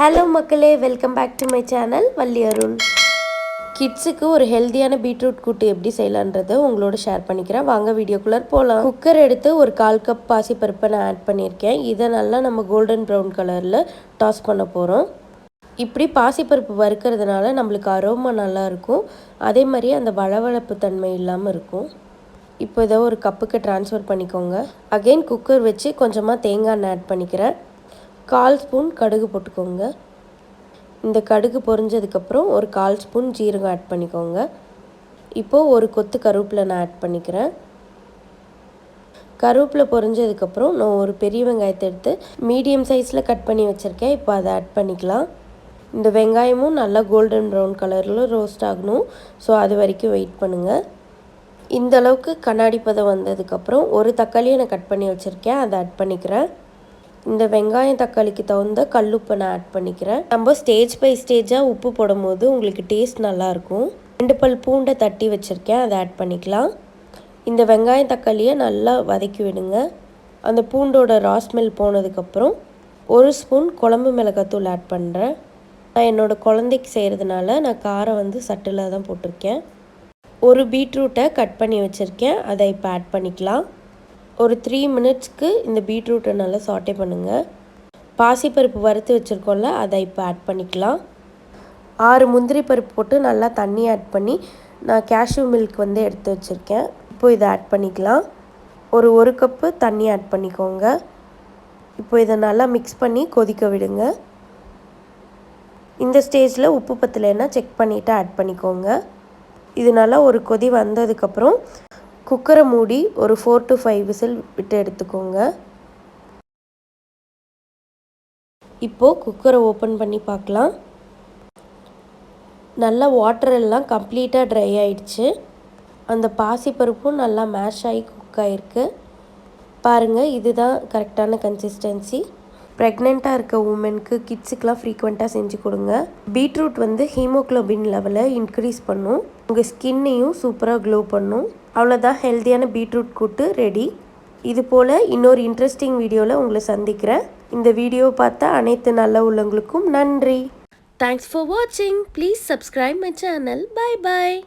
Hello மக்களே, welcome back to my channel Valli Arun. கிட்ஸுக்கு ஒரு ஹெல்த்தியான பீட்ரூட் கூட்டு எப்படி செய்யலான்றதை உங்களோட ஷேர் பண்ணிக்கிறேன். வாங்க வீடியோக்குள்ளே போகலாம். குக்கர் எடுத்து ஒரு 1/4 கப் பாசிப்பருப்பை நான் ஆட் பண்ணியிருக்கேன். இதை நல்லா நம்ம கோல்டன் ப்ரௌன் கலரில் டாஸ் பண்ண போகிறோம். இப்படி பாசிப்பருப்பு வறுக்கிறதுனால நம்மளுக்கு அரோமா நல்லாயிருக்கும். அதே மாதிரி அந்த வளவளப்பு தன்மை இல்லாமல் இருக்கும். இப்போ இதை ஒரு கப்புக்கு ட்ரான்ஸ்ஃபர் பண்ணிக்கோங்க. அகெயின் குக்கர் வச்சு கொஞ்சமாக தேங்காய் எண்ணெய் ஆட் பண்ணிக்கிறேன். 1/4 ஸ்பூன் கடுகு போட்டுக்கோங்க. இந்த கடுகு பொரிஞ்சதுக்கப்புறம் ஒரு 1/4 ஸ்பூன் ஜீரகம் ஆட் பண்ணிக்கோங்க. இப்போது ஒரு கொத்து கருவேப்பிலை நான் ஆட் பண்ணிக்கிறேன். கருவேப்பிலை பொரிஞ்சதுக்கப்புறம் நான் ஒரு பெரிய வெங்காயத்தை எடுத்து மீடியம் சைஸில் கட் பண்ணி வச்சுருக்கேன். இப்போ அதை ஆட் பண்ணிக்கலாம். இந்த வெங்காயமும் நல்லா கோல்டன் ப்ரௌன் கலரில் ரோஸ்ட் ஆகணும். ஸோ அது வரைக்கும் வெயிட் பண்ணுங்கள். இந்த அளவுக்கு கண்ணாடி பதம் வந்ததுக்கப்புறம் ஒரு தக்காளியை நான் கட் பண்ணி வச்சுருக்கேன். அதை ஆட் பண்ணிக்கிறேன். இந்த வெங்காயம் தக்காளிக்கு தகுந்த கல்லுப்பை நான் ஆட் பண்ணிக்கிறேன். நம்ம ஸ்டேஜ் பை ஸ்டேஜாக உப்பு போடும் போது உங்களுக்கு டேஸ்ட் நல்லாயிருக்கும். 2 பல் பூண்டை தட்டி வச்சுருக்கேன். அதை ஆட் பண்ணிக்கலாம். இந்த வெங்காயம் தக்காளியை நல்லா வதக்கி விடுங்க. அந்த பூண்டோட ராஸ்மெல் போனதுக்கப்புறம் 1 ஸ்பூன் குழம்பு மிளகாத்தூள் ஆட் பண்ணுறேன். நான் என்னோடய குழந்தைக்கு செய்கிறதுனால நான் காரம் சட்டிலாக தான் போட்டிருக்கேன். ஒரு பீட்ரூட்டை கட் பண்ணி வச்சுருக்கேன். அதை இப்போ ஆட் பண்ணிக்கலாம். ஒரு 3 மினிட்ஸ்க்கு இந்த பீட்ரூட்டை நல்லா சாட்டே பண்ணுங்கள். பாசிப்பருப்பு வறுத்து வச்சுருக்கோம்ல, அதை இப்போ ஆட் பண்ணிக்கலாம். 6 முந்திரி பருப்பு போட்டு நல்லா தண்ணி ஆட் பண்ணி நான் கேஷ்யூ மில்க் எடுத்து வச்சுருக்கேன். இப்போ இதை ஆட் பண்ணிக்கலாம். ஒரு கப்பு தண்ணி ஆட் பண்ணிக்கோங்க. இப்போ இதை நல்லா மிக்ஸ் பண்ணி கொதிக்க விடுங்க. இந்த ஸ்டேஜில் உப்பு பத்தலைன்னா செக் பண்ணிவிட்டு ஆட் பண்ணிக்கோங்க. இது நல்லா ஒரு கொதி வந்ததுக்கப்புறம் குக்கரை மூடி ஒரு 4 to 5 விசில் விட்டு எடுத்துக்கோங்க. இப்போது குக்கரை ஓப்பன் பண்ணி பார்க்கலாம். நல்லா வாட்டர் எல்லாம் கம்ப்ளீட்டாக ட்ரை ஆகிடுச்சு. அந்த பாசிப்பருப்பும் நல்லா மேஷ் ஆகி குக் ஆகிருக்கு. பாருங்கள், இதுதான் கரெக்டான கன்சிஸ்டன்சி. ப்ரெக்னெண்ட்டாக இருக்க உமனுக்கு கிட்ஸுக்கெலாம் ஃப்ரீக்வெண்ட்டாக செஞ்சு கொடுங்க. பீட்ரூட் ஹீமோக்ளோபின் லெவலை இன்க்ரீஸ் பண்ணும். உங்கள் ஸ்கின்னையும் சூப்பராக க்ளோ பண்ணும். அவ்வளோதான், ஹெல்த்தியான பீட்ரூட் கூட்டு ரெடி. இது போல் இன்னொரு இன்ட்ரெஸ்டிங் வீடியோவில் உங்களை சந்திக்கிறேன். இந்த வீடியோவை பார்த்த அனைத்து நல்ல உள்ளவங்களுக்கும் நன்றி. தேங்க்ஸ் ஃபார் வாட்சிங். Please subscribe my channel. Bye bye.